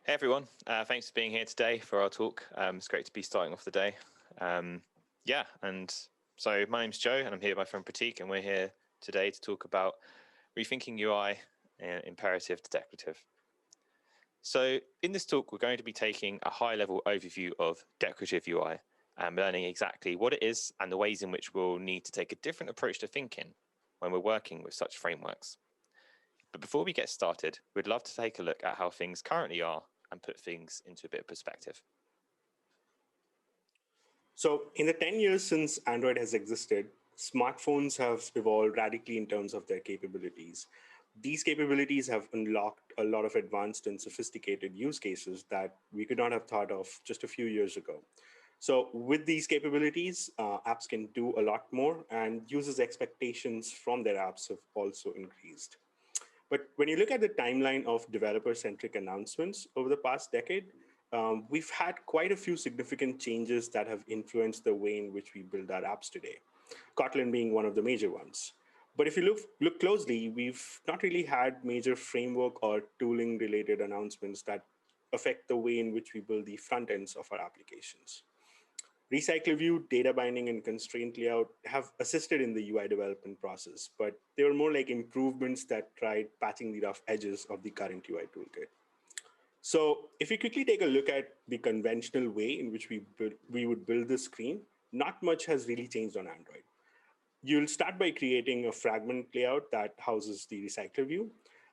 Hey everyone, thanks for being here today for our talk. It's great to be starting off the day. So my name's Joe and I'm here with my friend Prateek, and we're here today to talk about rethinking UI imperative to declarative. So in this talk, we're going to be taking a high-level overview of declarative UI and learning exactly what it is and the ways in which we'll need to take a different approach to thinking when we're working with such frameworks. But before we get started, we'd love to take a look at how things currently are and put things into a bit of perspective. So in the 10 years since Android has existed, smartphones have evolved radically in terms of their capabilities. These capabilities have unlocked a lot of advanced and sophisticated use cases that we could not have thought of just a few years ago. So with these capabilities, apps can do a lot more, and users' expectations from their apps have also increased. But when you look at the timeline of developer-centric announcements over the past decade, we've had quite a few significant changes that have influenced the way in which we build our apps today, Kotlin being one of the major ones. But if you look closely, we've not really had major framework or tooling-related announcements that affect the way in which we build the front ends of our applications. Recycle view, data binding, and constraint layout have assisted in the UI development process, but they were more like improvements that tried patching the rough edges of the current UI toolkit. So if we quickly take a look at the conventional way in which we would build the screen, not much has really changed on Android. You'll start by creating a fragment layout that houses the recycler view.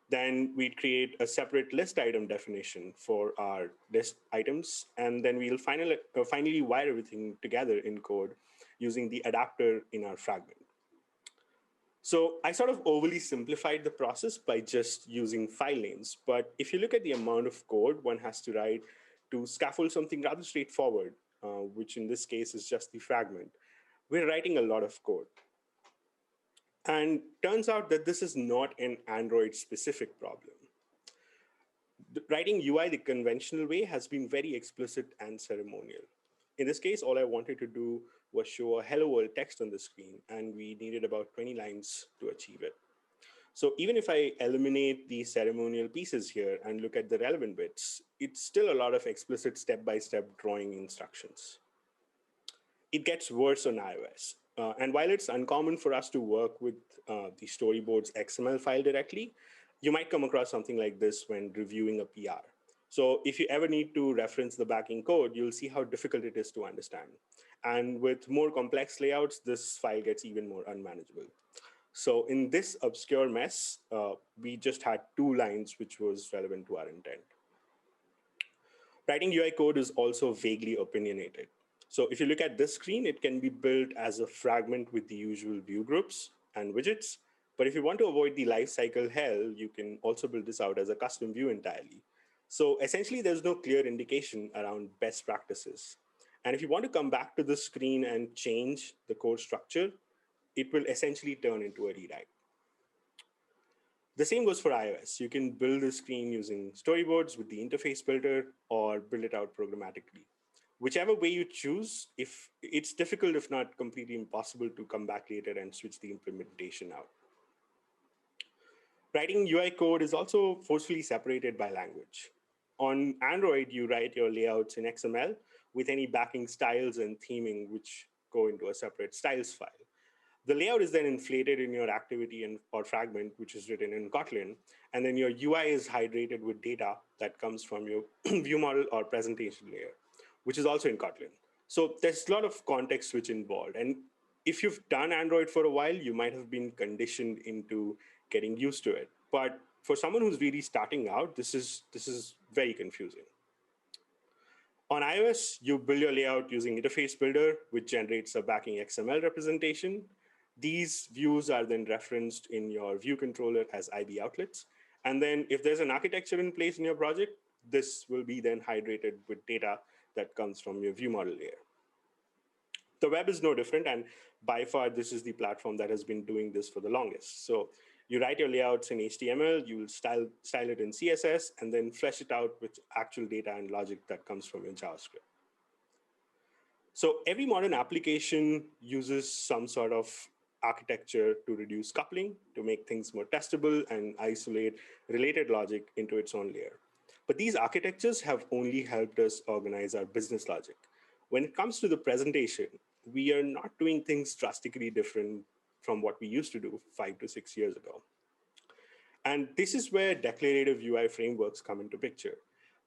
Then we'd create a separate list item definition for our list items. And then we'll finally wire everything together in code using the adapter in our fragment. So I sort of overly simplified the process by just using file names. But if you look at the amount of code one has to write to scaffold something rather straightforward, which in this case is just the fragment, we're writing a lot of code. And turns out that this is not an Android-specific problem. Writing UI the conventional way has been very explicit and ceremonial. In this case, all I wanted to do was show a hello world text on the screen, and we needed about 20 lines to achieve it. So even if I eliminate the ceremonial pieces here and look at the relevant bits, it's still a lot of explicit step-by-step drawing instructions. It gets worse on iOS. And while it's uncommon for us to work with the storyboard's XML file directly, you might come across something like this when reviewing a PR. So if you ever need to reference the backing code, you'll see how difficult it is to understand. And with more complex layouts, this file gets even more unmanageable. So in this obscure mess, we just had 2 lines, which was relevant to our intent. Writing UI code is also vaguely opinionated. So if you look at this screen, it can be built as a fragment with the usual view groups and widgets. But if you want to avoid the lifecycle hell, you can also build this out as a custom view entirely. So essentially, there's no clear indication around best practices. And if you want to come back to the screen and change the code structure, it will essentially turn into a rewrite. The same goes for iOS. You can build the screen using storyboards with the interface builder or build it out programmatically. Whichever way you choose, if it's difficult, if not completely impossible, to come back later and switch the implementation out. Writing UI code is also forcefully separated by language. On Android, you write your layouts in XML with any backing styles and theming, which go into a separate styles file. The layout is then inflated in your activity or fragment, which is written in Kotlin, and then your UI is hydrated with data that comes from your view model or presentation layer, which is also in Kotlin. So there's a lot of context switch involved. And if you've done Android for a while, you might have been conditioned into getting used to it. But for someone who's really starting out, this is very confusing. On iOS, you build your layout using Interface Builder, which generates a backing XML representation. These views are then referenced in your view controller as IB outlets. And then if there's an architecture in place in your project, this will be then hydrated with data that comes from your view model layer. The web is no different, and by far, this is the platform that has been doing this for the longest. So you write your layouts in HTML, you'll style it in CSS, and then flesh it out with actual data and logic that comes from your JavaScript. So every modern application uses some sort of architecture to reduce coupling, to make things more testable and isolate related logic into its own layer. But these architectures have only helped us organize our business logic. When it comes to the presentation, we are not doing things drastically different from what we used to do 5 to 6 years ago. And this is where declarative UI frameworks come into picture.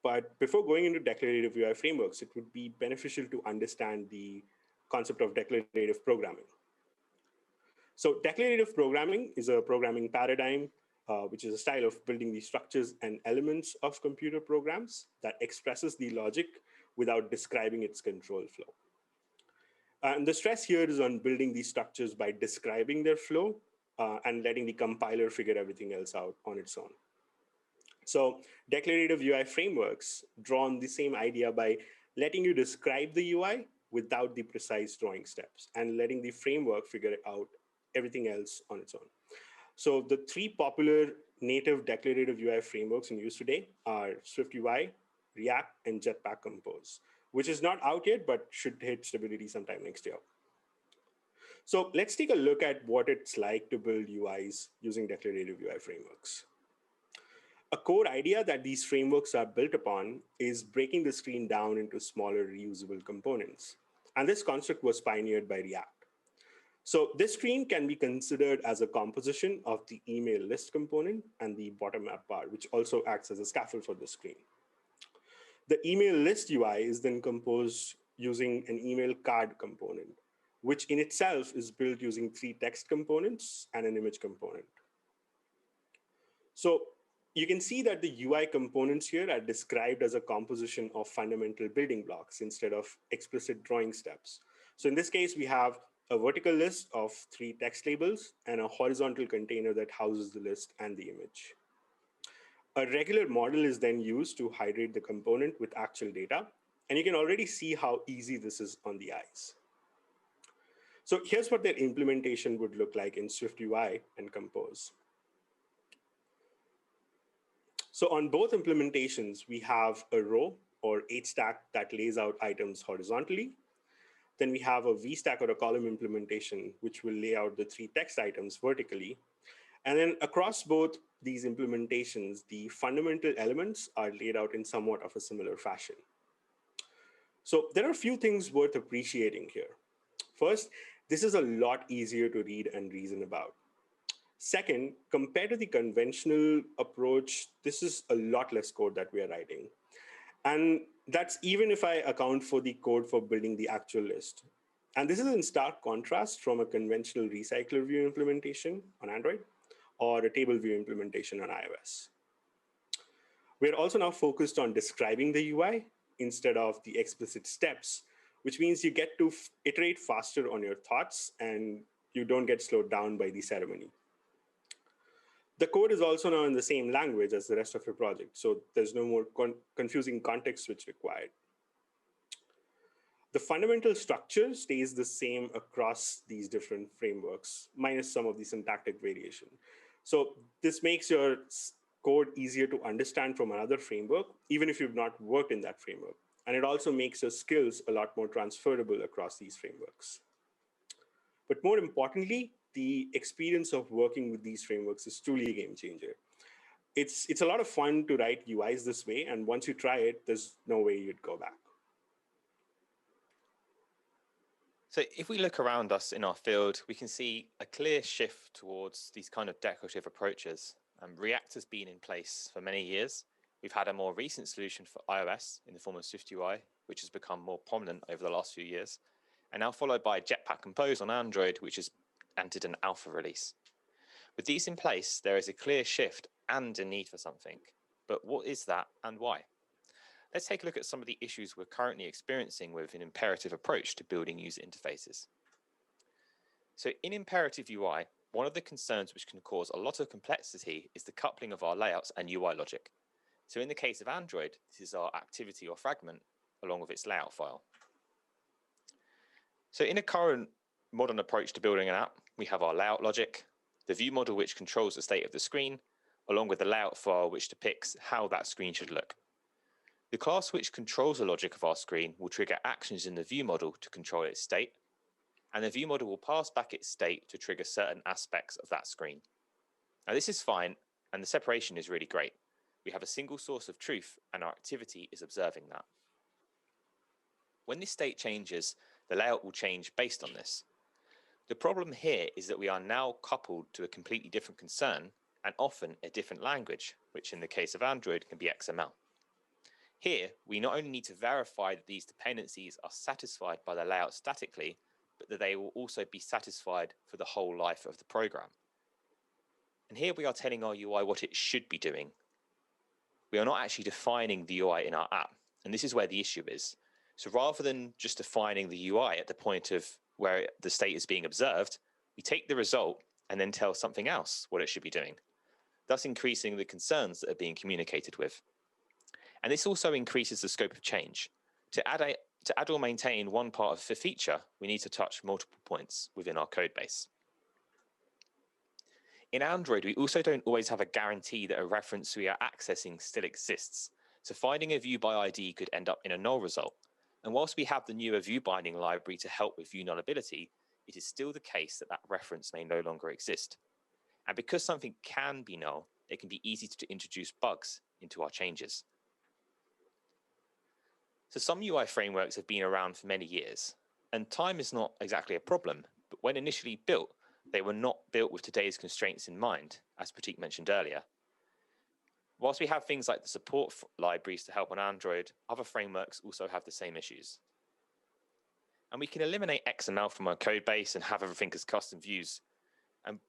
But before going into declarative UI frameworks, it would be beneficial to understand the concept of declarative programming. So declarative programming is a programming paradigm, which is a style of building the structures and elements of computer programs that expresses the logic without describing its control flow. And the stress here is on building these structures by describing their flow and letting the compiler figure everything else out on its own. So declarative UI frameworks draw on the same idea by letting you describe the UI without the precise drawing steps and letting the framework figure out everything else on its own. So the three popular native declarative UI frameworks in use today are SwiftUI, React, and Jetpack Compose, which is not out yet, but should hit stability sometime next year. So let's take a look at what it's like to build UIs using declarative UI frameworks. A core idea that these frameworks are built upon is breaking the screen down into smaller reusable components. And this concept was pioneered by React. So this screen can be considered as a composition of the email list component and the bottom app bar, which also acts as a scaffold for the screen. The email list UI is then composed using an email card component, which in itself is built using 3 text components and an image component. So you can see that the UI components here are described as a composition of fundamental building blocks instead of explicit drawing steps. So in this case, we have a vertical list of 3 text labels and a horizontal container that houses the list and the image. A regular model is then used to hydrate the component with actual data, and you can already see how easy this is on the eyes. So here's what their implementation would look like in SwiftUI and Compose. So on both implementations, we have a row or H-stack that lays out items horizontally. Then we have a V-stack or a column implementation, which will lay out the 3 text items vertically. And then across both these implementations, the fundamental elements are laid out in somewhat of a similar fashion. So there are a few things worth appreciating here. First, this is a lot easier to read and reason about. Second, compared to the conventional approach, this is a lot less code that we are writing. And that's even if I account for the code for building the actual list. And this is in stark contrast from a conventional recycler view implementation on Android or a table view implementation on iOS. We're also now focused on describing the UI instead of the explicit steps, which means you get to iterate faster on your thoughts and you don't get slowed down by the ceremony. The code is also now in the same language as the rest of your project, so there's no more confusing context switch required. The fundamental structure stays the same across these different frameworks, minus some of the syntactic variation. So this makes your code easier to understand from another framework, even if you've not worked in that framework. And it also makes your skills a lot more transferable across these frameworks. But more importantly, the experience of working with these frameworks is truly a game changer. It's a lot of fun to write UIs this way, and once you try it, there's no way you'd go back. So if we look around us in our field, we can see a clear shift towards these kind of declarative approaches. React has been in place for many years. We've had a more recent solution for iOS in the form of SwiftUI, which has become more prominent over the last few years, and now followed by Jetpack Compose on Android, which has entered an alpha release. With these in place, there is a clear shift and a need for something. But what is that and why? Let's take a look at some of the issues we're currently experiencing with an imperative approach to building user interfaces. So in imperative UI, one of the concerns which can cause a lot of complexity is the coupling of our layouts and UI logic. So in the case of Android, this is our activity or fragment along with its layout file. So in a current modern approach to building an app, we have our layout logic, the view model which controls the state of the screen, along with the layout file which depicts how that screen should look. The class which controls the logic of our screen will trigger actions in the view model to control its state, and the view model will pass back its state to trigger certain aspects of that screen. Now this is fine, and the separation is really great. we have a single source of truth and our activity is observing that. When this state changes, the layout will change based on this. The problem here is that we are now coupled to a completely different concern and often a different language, which in the case of Android can be XML. Here, we not only need to verify that these dependencies are satisfied by the layout statically, but that they will also be satisfied for the whole life of the program. And here we are telling our UI what it should be doing. We are not actually defining the UI in our app, and this is where the issue is. So rather than just defining the UI at the point of where the state is being observed, we take the result and then tell something else what it should be doing, thus increasing the concerns that are being communicated with. And this also increases the scope of change. To add or maintain one part of a feature, we need to touch multiple points within our code base. In Android, we also don't always have a guarantee that a reference we are accessing still exists. So finding a view by ID could end up in a null result. And whilst we have the newer view binding library to help with view nullability, it is still the case that that reference may no longer exist. And because something can be null, it can be easy to introduce bugs into our changes. So some UI frameworks have been around for many years, and time is not exactly a problem, but when initially built, they were not built with today's constraints in mind, as Prateek mentioned earlier. Whilst we have things like the support libraries to help on Android, other frameworks also have the same issues. And we can eliminate XML from our code base and have everything as custom views,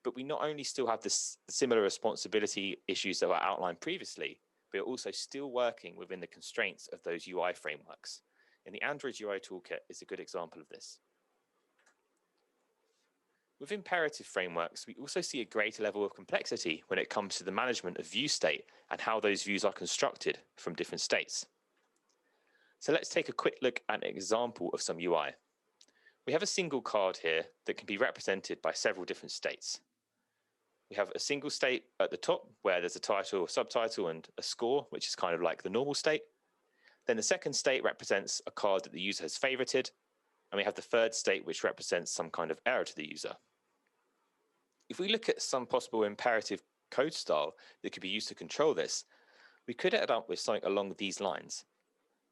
but we not only still have the similar responsibility issues that were outlined previously, but we're also still working within the constraints of those UI frameworks. And the Android UI toolkit is a good example of this. With imperative frameworks, we also see a greater level of complexity when it comes to the management of view state and how those views are constructed from different states. So let's take a quick look at an example of some UI. We have a single card here that can be represented by several different states. We have a single state at the top where there's a title, a subtitle, and a score, which is kind of like the normal state. Then the second state represents a card that the user has favorited, and we have the third state which represents some kind of error to the user. If we look at some possible imperative code style that could be used to control this, we could end up with something along these lines.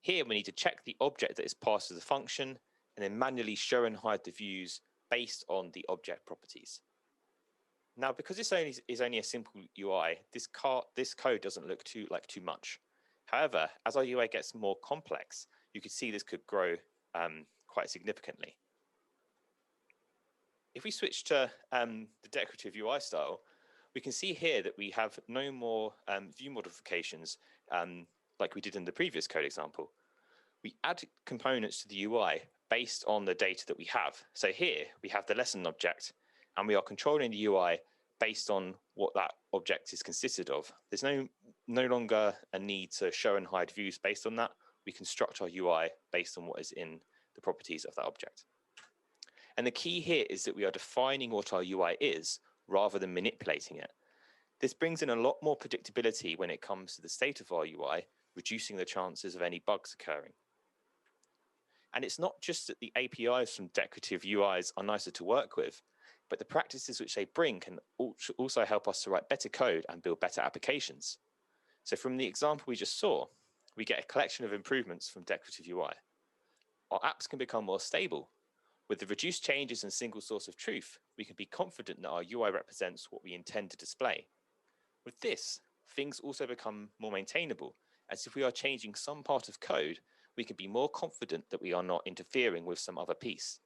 Here we need to check the object that is passed as a function and then manually show and hide the views based on the object properties. Now, because this is only a simple UI, this code doesn't look too much. However, as our UI gets more complex, you can see this could grow quite significantly. If we switch to the declarative UI style, we can see here that we have no more view modifications like we did in the previous code example. We add components to the UI based on the data that we have. So here we have the lesson object, and we are controlling the UI based on what that object is consisted of. There's no longer a need to show and hide views based on that. We construct our UI based on what is in the properties of that object. And the key here is that we are defining what our UI is rather than manipulating it. This brings in a lot more predictability when it comes to the state of our UI, reducing the chances of any bugs occurring. And it's not just that the APIs from declarative UIs are nicer to work with, but the practices which they bring can also help us to write better code and build better applications. So from the example we just saw, we get a collection of improvements from declarative UI. Our apps can become more stable. With the reduced changes and single source of truth, we can be confident that our UI represents what we intend to display. With this, things also become more maintainable, as if we are changing some part of code, we can be more confident that we are not interfering with some other piece.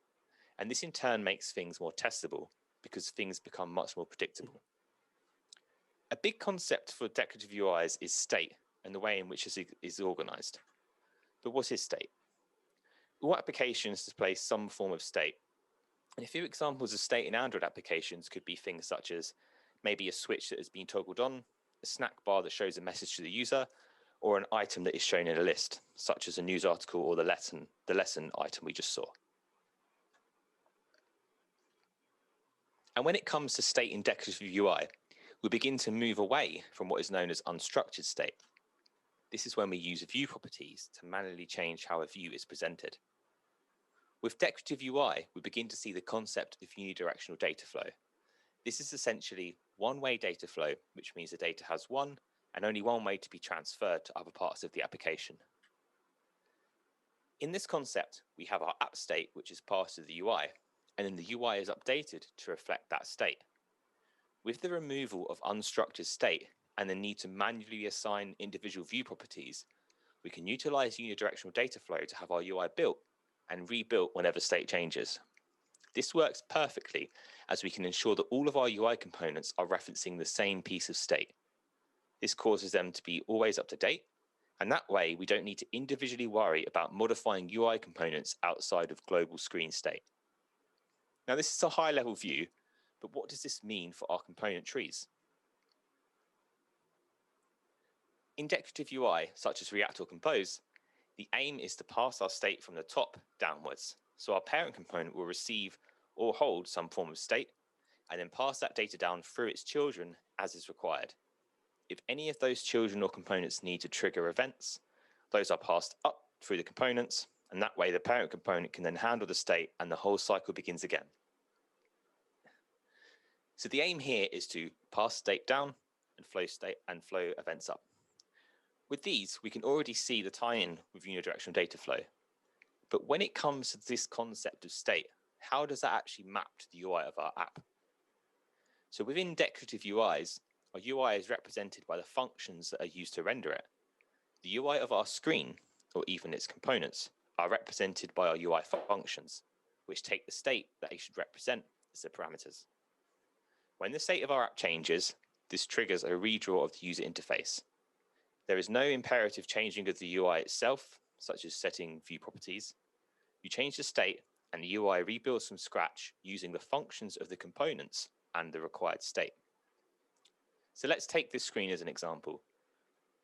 And this in turn makes things more testable, because things become much more predictable. A big concept for declarative UIs is state and the way in which it is organized. But what is state? All applications display some form of state. And a few examples of state in Android applications could be things such as maybe a switch that has been toggled on, a snack bar that shows a message to the user, or an item that is shown in a list, such as a news article or the lesson item we just saw. And when it comes to state in declarative UI, we begin to move away from what is known as unstructured state. This is when we use view properties to manually change how a view is presented. With declarative UI, we begin to see the concept of unidirectional data flow. This is essentially one-way data flow, which means the data has one and only one way to be transferred to other parts of the application. In this concept, we have our app state, which is part of the UI, and then the UI is updated to reflect that state. With the removal of unstructured state and the need to manually assign individual view properties, we can utilize unidirectional data flow to have our UI built and rebuilt whenever state changes. This works perfectly as we can ensure that all of our UI components are referencing the same piece of state. This causes them to be always up to date, and that way we don't need to individually worry about modifying UI components outside of global screen state. Now, this is a high-level view, but what does this mean for our component trees? In declarative UI, such as React or Compose, the aim is to pass our state from the top downwards. So our parent component will receive or hold some form of state, and then pass that data down through its children as is required. If any of those children or components need to trigger events, those are passed up through the components, and that way the parent component can then handle the state and the whole cycle begins again. So the aim here is to pass state down and flow events up. With these, we can already see the tie-in with unidirectional data flow. But when it comes to this concept of state, how does that actually map to the UI of our app? So within declarative UIs, our UI is represented by the functions that are used to render it. The UI of our screen, or even its components, are represented by our UI functions, which take the state that they should represent as the parameters. When the state of our app changes, this triggers a redraw of the user interface. There is no imperative changing of the UI itself, such as setting view properties. You change the state, and the UI rebuilds from scratch using the functions of the components and the required state. So let's take this screen as an example.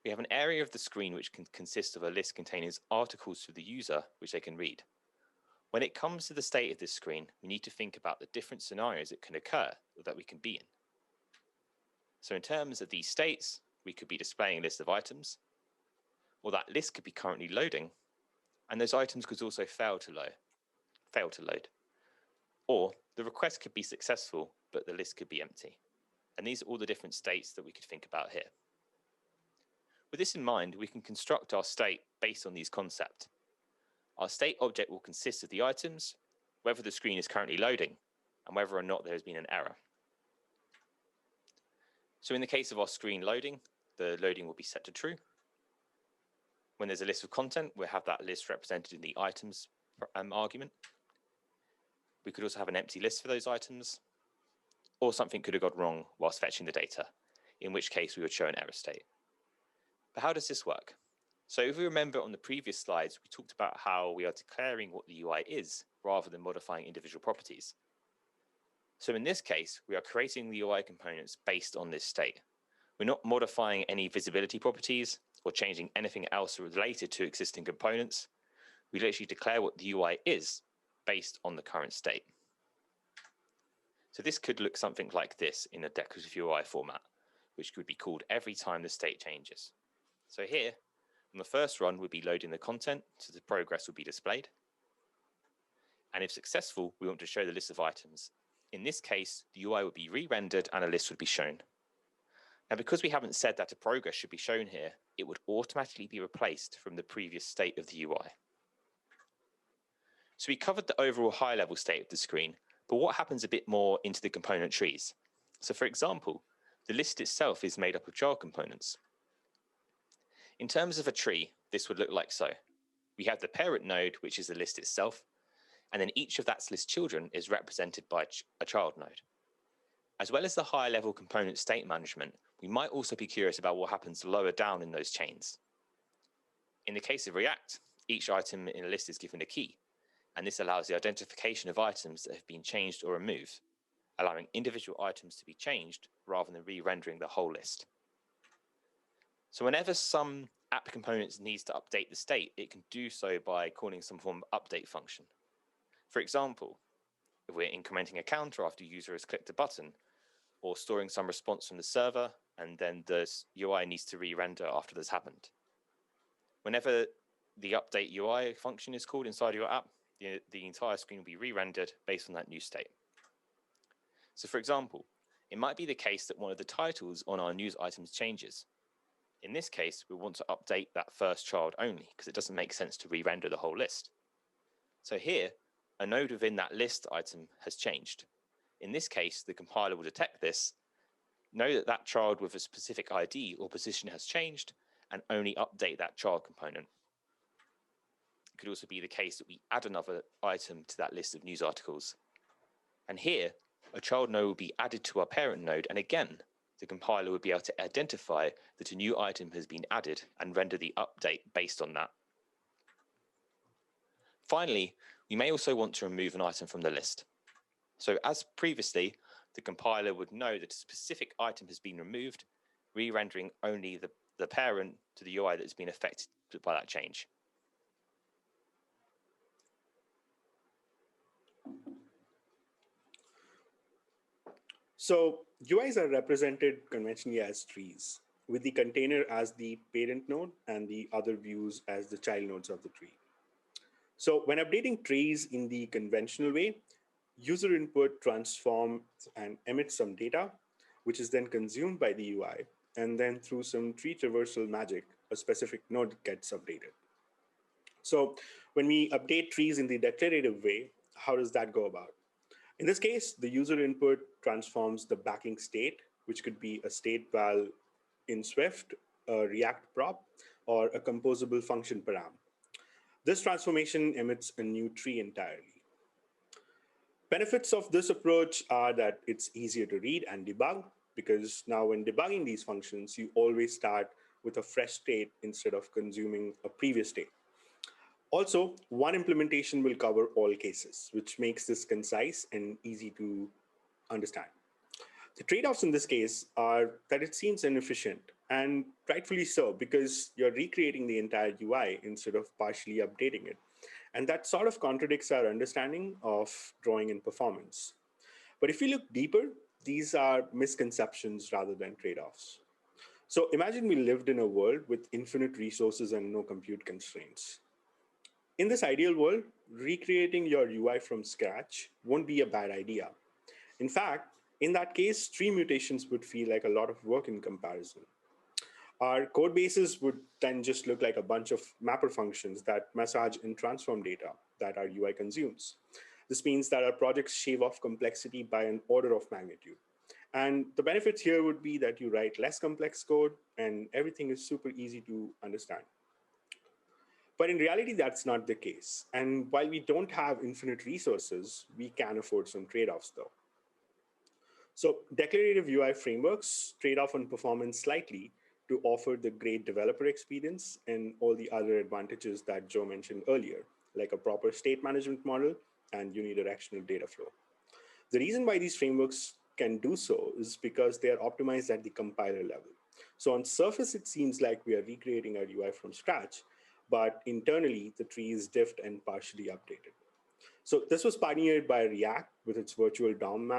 We have an area of the screen which can consist of a list containing articles for the user which they can read. When it comes to the state of this screen, we need to think about the different scenarios that can occur or that we can be in. So in terms of these states, we could be displaying a list of items, or that list could be currently loading, and those items could also fail to load. Or the request could be successful, but the list could be empty. And these are all the different states that we could think about here. With this in mind, we can construct our state based on these concepts. Our state object will consist of the items, whether the screen is currently loading, and whether or not there has been an error. So in the case of our screen loading, the loading will be set to true. When there's a list of content, we'll have that list represented in the items argument. We could also have an empty list for those items, or something could have gone wrong whilst fetching the data, in which case we would show an error state. But how does this work? So if we remember on the previous slides, we talked about how we are declaring what the UI is rather than modifying individual properties. So in this case, we are creating the UI components based on this state. We're not modifying any visibility properties or changing anything else related to existing components. We literally declare what the UI is based on the current state. So this could look something like this in a declarative UI format, which would be called every time the state changes. So here, on the first run, we'd be loading the content, so the progress will be displayed. And if successful, we want to show the list of items. In this case, the UI would be re-rendered and a list would be shown. Now, because we haven't said that a progress should be shown here, it would automatically be replaced from the previous state of the UI. So we covered the overall high-level state of the screen, but what happens a bit more into the component trees? So for example, the list itself is made up of child components. In terms of a tree, this would look like so. We have the parent node, which is the list itself, and then each of that list's children is represented by a child node. As well as the higher level component state management, we might also be curious about what happens lower down in those chains. In the case of React, each item in a list is given a key, and this allows the identification of items that have been changed or removed, allowing individual items to be changed rather than re-rendering the whole list. So whenever some app components needs to update the state, it can do so by calling some form of update function. For example, if we're incrementing a counter after a user has clicked a button, or storing some response from the server, and then the UI needs to re-render after this happened. Whenever the update UI function is called inside your app, the entire screen will be re-rendered based on that new state. So for example, it might be the case that one of the titles on our news items changes. In this case, we want to update that first child only because it doesn't make sense to re-render the whole list. So here, a node within that list item has changed. In this case, the compiler will detect this, know that that child with a specific ID or position has changed, and only update that child component. It could also be the case that we add another item to that list of news articles. And here, a child node will be added to our parent node, and again, the compiler would be able to identify that a new item has been added and render the update based on that. Finally, we may also want to remove an item from the list. So as previously, the compiler would know that a specific item has been removed, re-rendering only the parent to the UI that has been affected by that change. So UIs are represented conventionally as trees, with the container as the parent node and the other views as the child nodes of the tree. So when updating trees in the conventional way, user input transforms and emits some data, which is then consumed by the UI, and then through some tree traversal magic, a specific node gets updated. So when we update trees in the declarative way, how does that go about? In this case, the user input transforms the backing state, which could be a state val in Swift, a React prop, or a composable function param. This transformation emits a new tree entirely. Benefits of this approach are that it's easier to read and debug, because now when debugging these functions, you always start with a fresh state instead of consuming a previous state. Also, one implementation will cover all cases, which makes this concise and easy to understand. The trade-offs in this case are that it seems inefficient, and rightfully so, because you're recreating the entire UI instead of partially updating it. And that sort of contradicts our understanding of drawing and performance. But if we look deeper, these are misconceptions rather than trade-offs. So imagine we lived in a world with infinite resources and no compute constraints. In this ideal world, recreating your UI from scratch won't be a bad idea. In fact, in that case, tree mutations would feel like a lot of work in comparison. Our code bases would then just look like a bunch of mapper functions that massage and transform data that our UI consumes. This means that our projects shave off complexity by an order of magnitude. And the benefits here would be that you write less complex code and everything is super easy to understand. But in reality, that's not the case. And while we don't have infinite resources, we can afford some trade-offs though. So declarative UI frameworks trade off on performance slightly to offer the great developer experience and all the other advantages that Joe mentioned earlier, like a proper state management model and unidirectional data flow. The reason why these frameworks can do so is because they are optimized at the compiler level. So on surface, it seems like we are recreating our UI from scratch, but internally, the tree is diffed and partially updated. So this was pioneered by React with its virtual DOM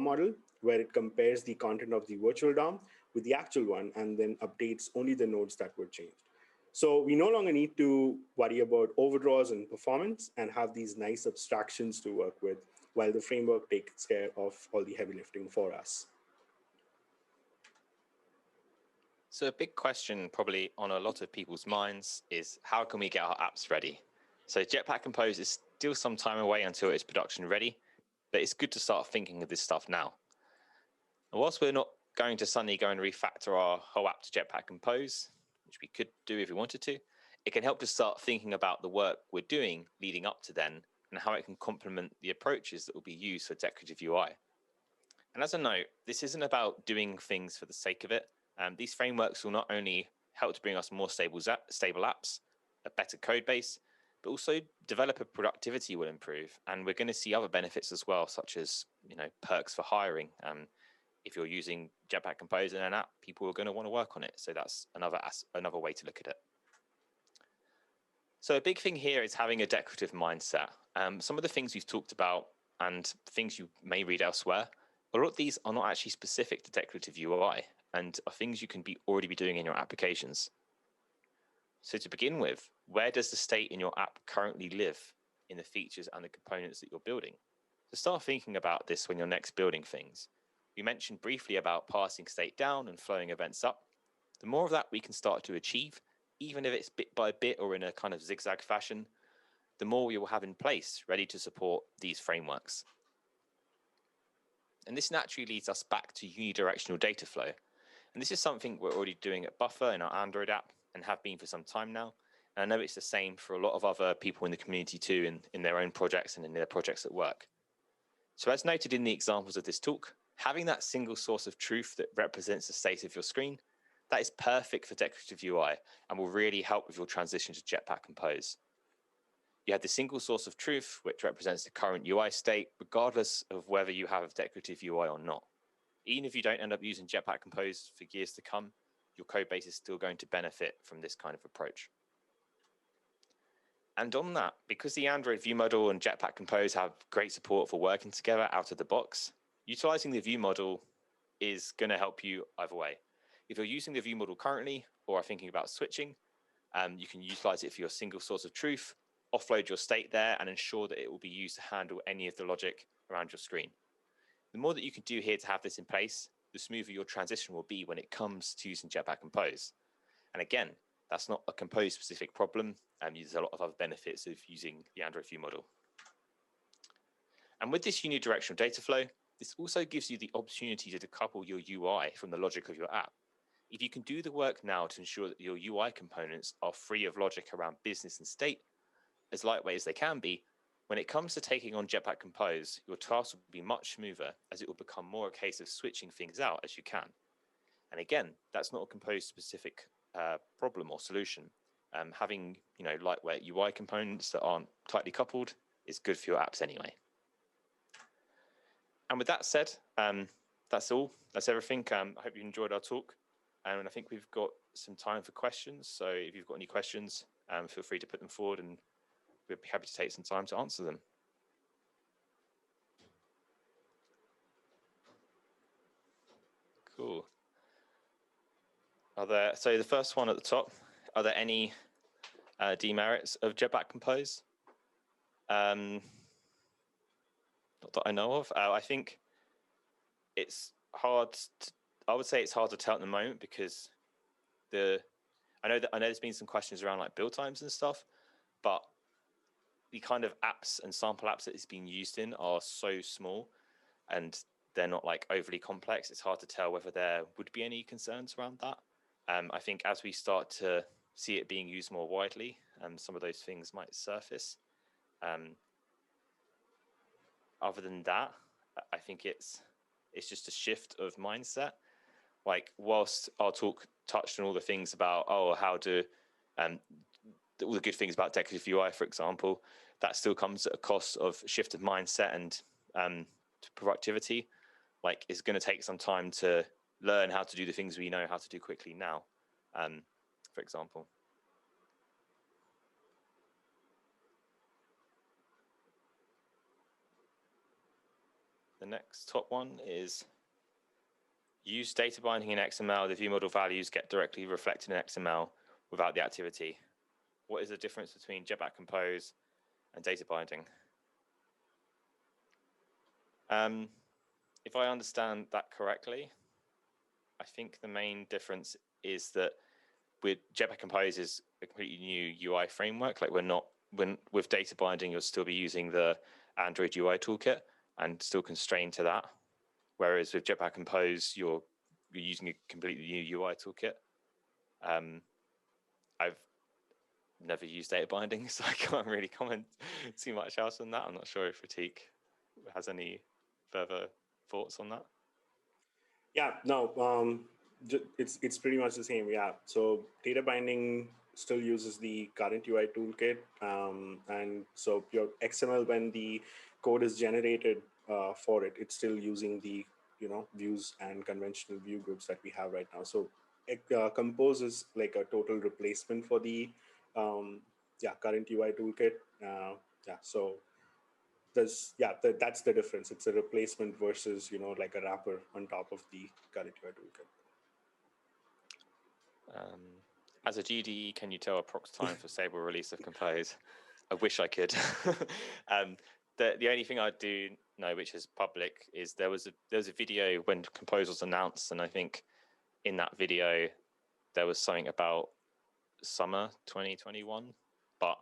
model, where it compares the content of the virtual DOM with the actual one and then updates only the nodes that were changed. So we no longer need to worry about overdraws and performance and have these nice abstractions to work with while the framework takes care of all the heavy lifting for us. So a big question probably on a lot of people's minds is how can we get our apps ready? So Jetpack Compose is still some time away until it's production ready, but it's good to start thinking of this stuff now. And whilst we're not going to suddenly go and refactor our whole app to Jetpack Compose, which we could do if we wanted to, it can help to start thinking about the work we're doing leading up to then and how it can complement the approaches that will be used for declarative UI. And as a note, this isn't about doing things for the sake of it. These frameworks will not only help to bring us more stable apps, a better code base, but also developer productivity will improve. And we're going to see other benefits as well, such as perks for hiring. If you're using Jetpack Compose in an app, people are going to want to work on it. So that's another way to look at it. So a big thing here is having a declarative mindset. Some of the things we've talked about and things you may read elsewhere, a lot of these are not actually specific to declarative UI and are things you can already be doing in your applications. So to begin with, where does the state in your app currently live in the features and the components that you're building? So start thinking about this when you're next building things. We mentioned briefly about passing state down and flowing events up. the more of that we can start to achieve, even if it's bit by bit or in a kind of zigzag fashion, the more we will have in place ready to support these frameworks. And this naturally leads us back to unidirectional data flow. And this is something we're already doing at Buffer in our Android app and have been for some time now. And I know it's the same for a lot of other people in the community too, in their own projects and in their projects at work. So as noted in the examples of this talk, having that single source of truth that represents the state of your screen, that is perfect for Declarative UI and will really help with your transition to Jetpack Compose. You have the single source of truth, which represents the current UI state, regardless of whether you have Declarative UI or not. Even if you don't end up using Jetpack Compose for years to come, your code base is still going to benefit from this kind of approach. And on that, because the Android view model and Jetpack Compose have great support for working together out of the box, utilizing the view model is going to help you either way. If you're using the view model currently or are thinking about switching, you can utilize it for your single source of truth, offload your state there, and ensure that it will be used to handle any of the logic around your screen. The more that you can do here to have this in place, the smoother your transition will be when it comes to using Jetpack Compose. And again, that's not a Compose specific problem. There's a lot of other benefits of using the Android view model. And with this unidirectional data flow, this also gives you the opportunity to decouple your UI from the logic of your app. If you can do the work now to ensure that your UI components are free of logic around business and state, as lightweight as they can be, when it comes to taking on Jetpack Compose, your tasks will be much smoother as it will become more a case of switching things out as you can. And again, that's not a Compose specific problem or solution. Having lightweight UI components that aren't tightly coupled is good for your apps anyway. And with that said, that's all. That's everything. I hope you enjoyed our talk. And I think we've got some time for questions. So if you've got any questions, feel free to put them forward and we'd be happy to take some time to answer them. Cool. So the first one at the top, are there any demerits of Jetpack Compose? Not that I know of. I think it's hard. I would say it's hard to tell at the moment because I know there's been some questions around like build times and stuff, but the kind of apps and sample apps that it's being used in are so small and they're not like overly complex. It's hard to tell whether there would be any concerns around that. I think as we start to see it being used more widely, some of those things might surface. Other than that, I think it's just a shift of mindset. Like whilst our talk touched on all the things about, how do all the good things about Declarative UI, for example, that still comes at a cost of shift of mindset and productivity. Like it's going to take some time to learn how to do the things we know how to do quickly now, for example. The next top one is use data binding in XML. The view model values get directly reflected in XML without the activity. What is the difference between Jetpack Compose and data binding? If I understand that correctly, I think the main difference is that with Jetpack Compose is a completely new UI framework. Like with data binding, you'll still be using the Android UI toolkit and still constrained to that. Whereas with Jetpack Compose, you're using a completely new UI toolkit. I've never used data binding, so I can't really comment too much else on that. I'm not sure if Prateek has any further thoughts on that. Yeah, no, it's pretty much the same. Yeah, so data binding still uses the current UI toolkit, and so your XML, when the code is generated for it, it's still using the views and conventional view groups that we have right now. So Compose is like a total replacement for the current UI toolkit. So that's the difference. It's a replacement versus like a wrapper on top of the current UI toolkit. As a GDE, can you tell approx time for stable release of Compose? I wish I could. The only thing I do know, which is public, is there was a video when Compose was announced, and I think in that video there was something about summer 2021, but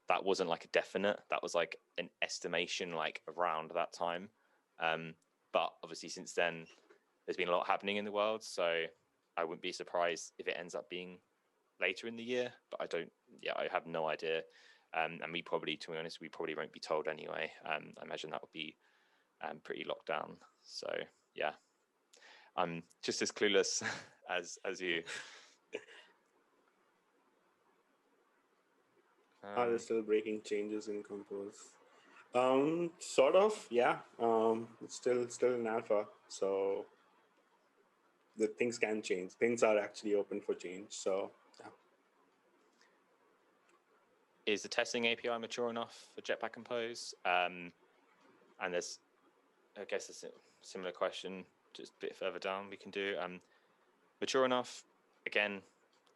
that wasn't like a definite. That was like an estimation, like around that time. But obviously since then, there's been a lot happening in the world, so I wouldn't be surprised if it ends up being later in the year. But I have no idea. And we probably, to be honest, we probably won't be told anyway. I imagine that would be pretty locked down. So yeah, I'm just as clueless as you. Are there still breaking changes in Compose? Sort of, yeah. It's still in alpha, so the things can change. Things are actually open for change. So yeah. Is the testing API mature enough for Jetpack Compose? And there's, I guess, a similar question just a bit further down. We can do mature enough. Again,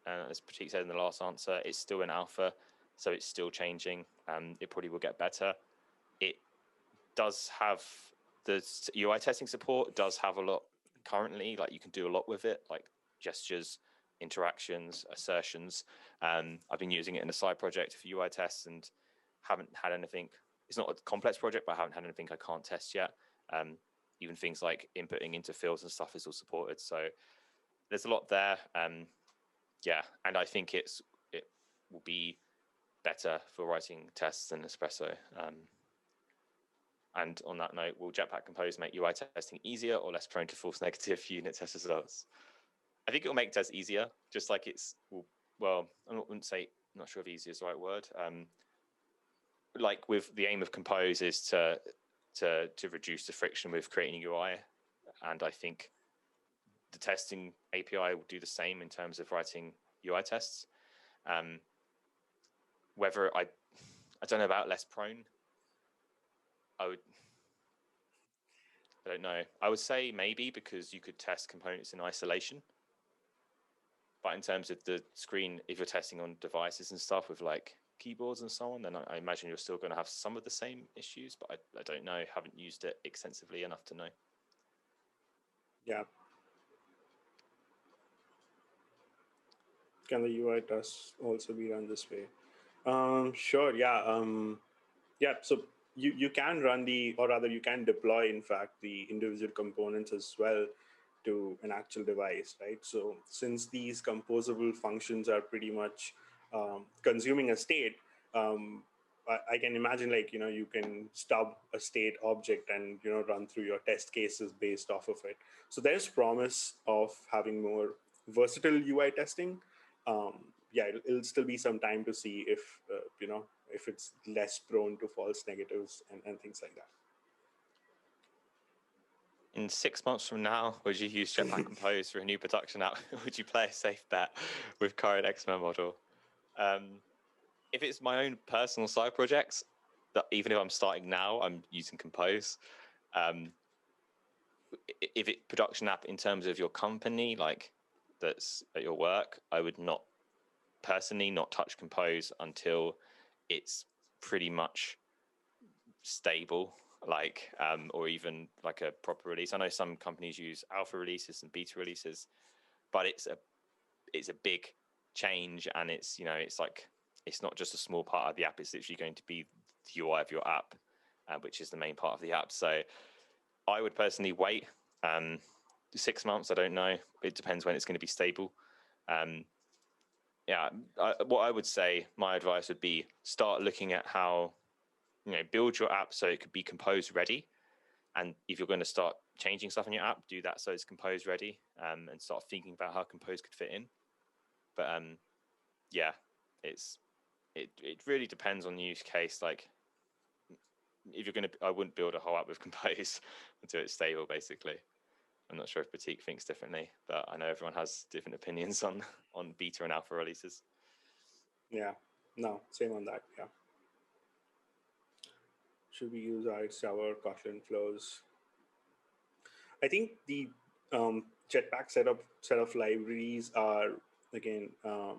as Prateek said in the last answer, it's still in alpha, so it's still changing. It probably will get better. It does have the UI testing support. Does have a lot currently. Like you can do a lot with it, like gestures, interactions, assertions. I've been using it in a side project for UI tests and haven't had anything. It's not a complex project, but I haven't had anything I can't test yet. Even things like inputting into fields and stuff is all supported. So there's a lot there. Yeah, and I think it will be better for writing tests than Espresso. And on that note, will Jetpack Compose make UI testing easier or less prone to false negative unit test results? I think it will make tests easier, just like well, I wouldn't say, I'm not sure if easy is the right word. Like with the aim of Compose is to reduce the friction with creating UI. And I think the testing API will do the same in terms of writing UI tests. Whether I don't know about less prone. I don't know. I would say maybe because you could test components in isolation. But in terms of the screen, if you're testing on devices and stuff with like keyboards and so on, then I imagine you're still going to have some of the same issues, but I don't know. Haven't used it extensively enough to know. Yeah. Can the UI test also be run this way? Sure. Yeah. Yeah. So you can run or rather you can deploy, in fact, the individual components as well to an actual device, right? So since these composable functions are pretty much consuming a state, I can imagine you can stub a state object and run through your test cases based off of it. So there's promise of having more versatile UI testing. Yeah, it'll still be some time to see if if it's less prone to false negatives and things like that. In 6 months from now, would you use Jetpack Compose for a new production app? Would you play a safe bet with current XML model? If it's my own personal side projects, that even if I'm starting now, I'm using Compose. If it's production app in terms of your company, like that's at your work, I would not personally not touch Compose until it's pretty much stable, like or even like a proper release. I know some companies use alpha releases and beta releases, but it's a big change, and it's like it's not just a small part of the app. It's literally going to be the UI of your app, which is the main part of the app. So I would personally wait 6 months. I don't know. It depends when it's going to be stable. Yeah, what I would say, my advice would be start looking at how, build your app so it could be Compose ready. And if you're going to start changing stuff in your app, do that so it's Compose ready, and start thinking about how Compose could fit in. But yeah, it really depends on the use case. Like if you're going to, I wouldn't build a whole app with Compose until it's stable, basically. I'm not sure if Prateek thinks differently, but I know everyone has different opinions on beta and alpha releases. Yeah, no, same on that. Yeah. Should we use our Kotlin flows? I think the Jetpack set of libraries are, again, how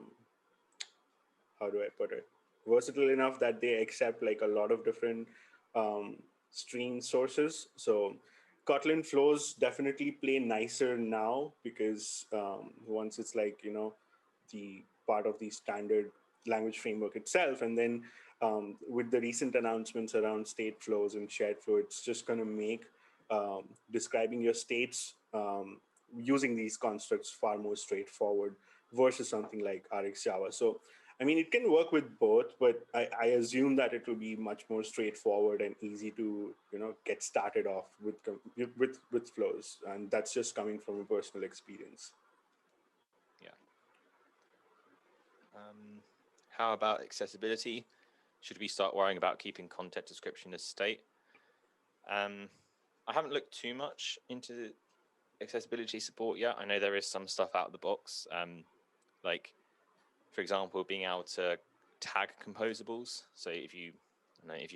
do I put it, versatile enough that they accept like a lot of different stream sources. So Kotlin flows definitely play nicer now because once it's like the part of the standard language framework itself. And then with the recent announcements around state flows and shared flow, it's just going to make describing your states using these constructs far more straightforward versus something like RxJava. So, I mean, it can work with both, but I assume that it will be much more straightforward and easy to get started off with flows, and that's just coming from a personal experience. Yeah. How about accessibility? Should we start worrying about keeping content description as state? I haven't looked too much into accessibility support yet. I know there is some stuff out of the box, like, for example, being able to tag composables. So if you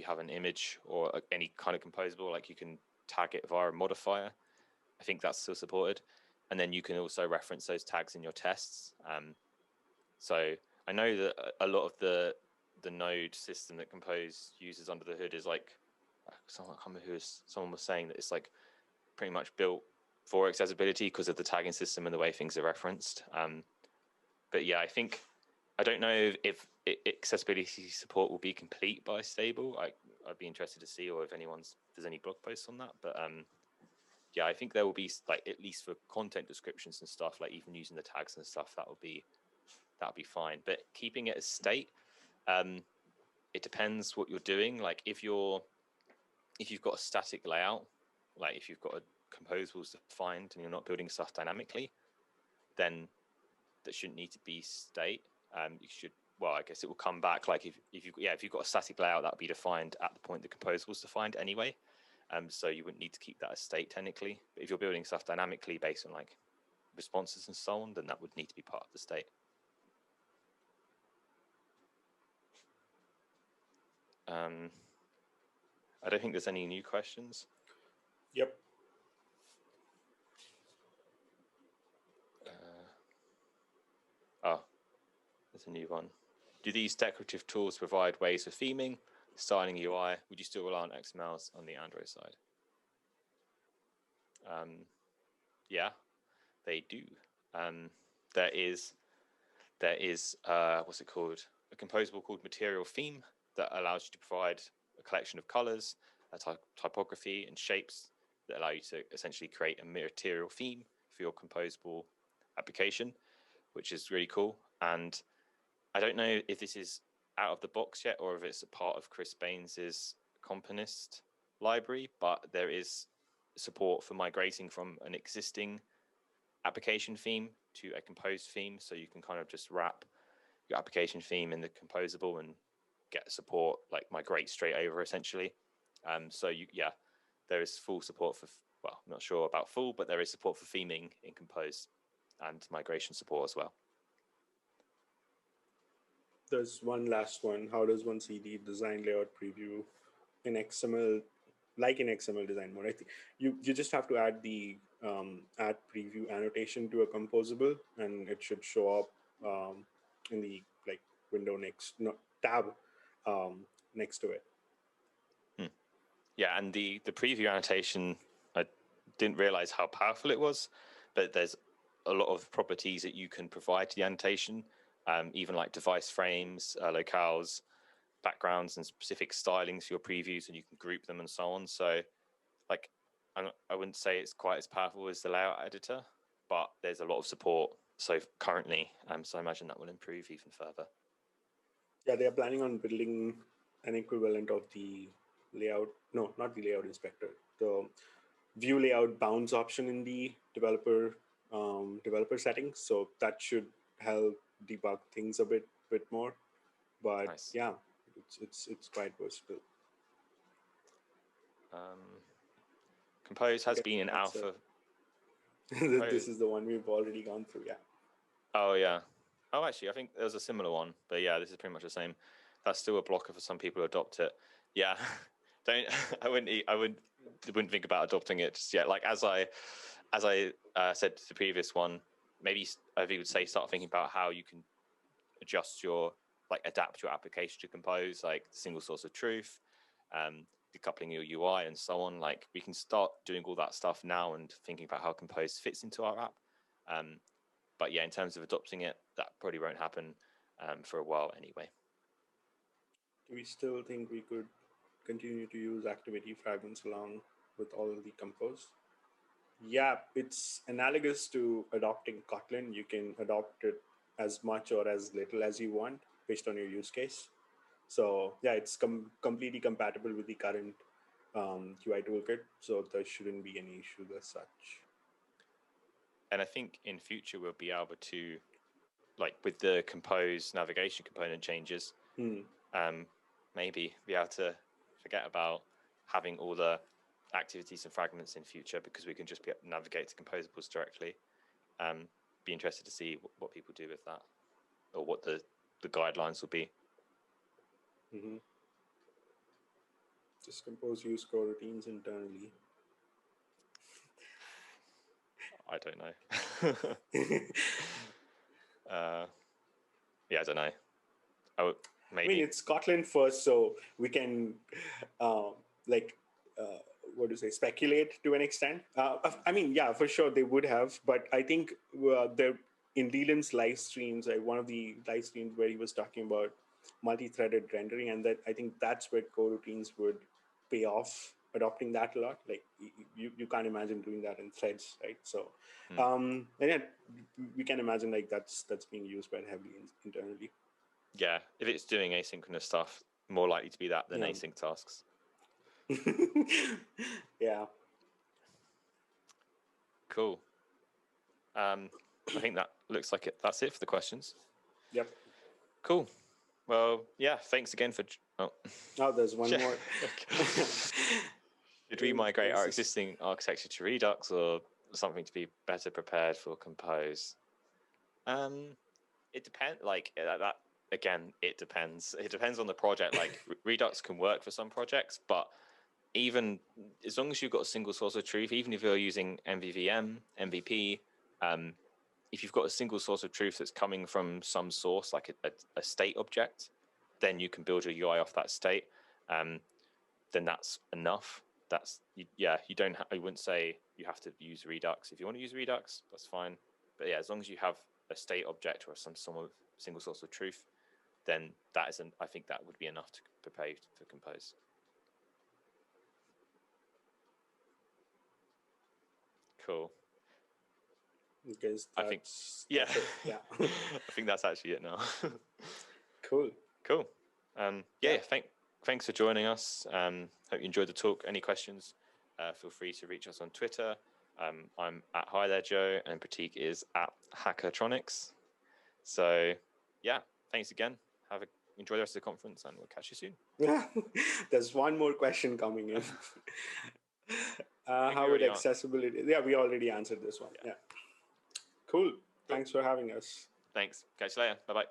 have an image or any kind of composable, like you can tag it via a modifier. I think that's still supported. And then you can also reference those tags in your tests. So I know that a lot of the node system that Compose uses under the hood is like, someone was saying that it's like pretty much built for accessibility because of the tagging system and the way things are referenced. But yeah, I don't know if accessibility support will be complete by stable. I'd be interested to see, or if there's any blog posts on that. But yeah, I think there will be, like, at least for content descriptions and stuff, like even using the tags and stuff, that'll be fine. But keeping it as state, it depends what you're doing. Like if you've got a static layout, like if you've got a composables defined and you're not building stuff dynamically, then that shouldn't need to be state. You should, well, I guess it will come back. Like if you've got a static layout, that would be defined at the point the composable was defined anyway. So you wouldn't need to keep that as state technically. But if you're building stuff dynamically based on like responses and so on, then that would need to be part of the state. I don't think there's any new questions. Yep. There's a new one. Do these declarative tools provide ways for theming, styling UI? Would you still rely on XMLs on the Android side? Yeah, they do. There is what's it called? A composable called Material Theme that allows you to provide a collection of colors, typography, and shapes that allow you to essentially create a material theme for your composable application, which is really cool. And I don't know if this is out of the box yet or if it's a part of Chris Baines's Componist library, but there is support for migrating from an existing application theme to a composed theme. So you can kind of just wrap your application theme in the composable and get support, like migrate straight over essentially. So there is full support for, well, I'm not sure about full, but there is support for theming in Compose and migration support as well. There's one last one. How does one see the design layout preview in XML, like in XML design mode? I think you just have to add the add preview annotation to a composable, and it should show up in the like window tab next to it. Yeah, and the preview annotation, I didn't realize how powerful it was, but there's a lot of properties that you can provide to the annotation, even like device frames, locales, backgrounds, and specific stylings for your previews, and you can group them and so on. So, like, I wouldn't say it's quite as powerful as the layout editor, but there's a lot of support so currently. So I imagine that will improve even further. Yeah, they are planning on building an equivalent of the layout. No, not the layout inspector. The view layout bounds option in the developer settings. So that should help debug things a bit more. But nice. Yeah, it's quite versatile. Compose has been in alpha. This is the one we've already gone through. Yeah. Oh yeah. Oh, actually, I think there's a similar one, but yeah, this is pretty much the same. That's still a blocker for some people who adopt it. Yeah, I wouldn't think about adopting it just yet. Like as I said to the previous one, maybe I would say start thinking about how you can adjust adapt your application to Compose, like single source of truth, decoupling your UI and so on. Like we can start doing all that stuff now and thinking about how Compose fits into our app. But yeah, in terms of adopting it, that probably won't happen for a while anyway. Do we still think we could continue to use activity fragments along with all of the compose? Yeah, it's analogous to adopting Kotlin. You can adopt it as much or as little as you want based on your use case. So yeah, it's completely compatible with the current UI toolkit. So there shouldn't be any issues as such. And I think in future we'll be able to, like with the compose navigation component changes, maybe be able to forget about having all the activities and fragments in future, because we can just be able to navigate to composables directly. Be interested to see what people do with that, or what the guidelines will be. Just compose use coroutines internally. I don't know. Yeah, I don't know. Maybe. I mean, it's Kotlin first, so we can what to say, speculate to an extent. I mean, yeah, for sure they would have, but I think in Leland's live streams, one of the live streams where he was talking about multi-threaded rendering, and that I think that's where coroutines would pay off, adopting that a lot. Like you can't imagine doing that in threads, right? So, and yeah, we can imagine like that's being used quite heavily internally. Yeah, if it's doing asynchronous stuff, more likely to be that than async tasks. Yeah. Cool. I think that looks like it. That's it for the questions. Yep. Cool. Well, yeah, thanks again for... Oh, there's one more. Should we migrate our existing architecture to Redux, or something to be better prepared for Compose? It depends. Like that again, it depends. It depends on the project. Like Redux can work for some projects, but even as long as you've got a single source of truth, even if you're using MVVM, MVP, if you've got a single source of truth that's coming from some source, like a state object, then you can build your UI off that state. Then that's enough. You don't. I wouldn't say you have to use Redux. If you want to use Redux, that's fine. But yeah, as long as you have a state object or some of single source of truth, then that isn't. I think that would be enough to prepare for Compose. Cool. Because I think, yeah. I think that's actually it now. Cool. Thanks for joining us. Hope you enjoyed the talk. Any questions, feel free to reach us on Twitter. I'm at Hi There Joe, and Prateek is at Hackatronics. So yeah, thanks again. Enjoy the rest of the conference, and we'll catch you soon. There's one more question coming in. How would accessibility... Yeah, we already answered this one. Yeah. Cool. Thanks for having us. Thanks. Catch you later. Bye-bye.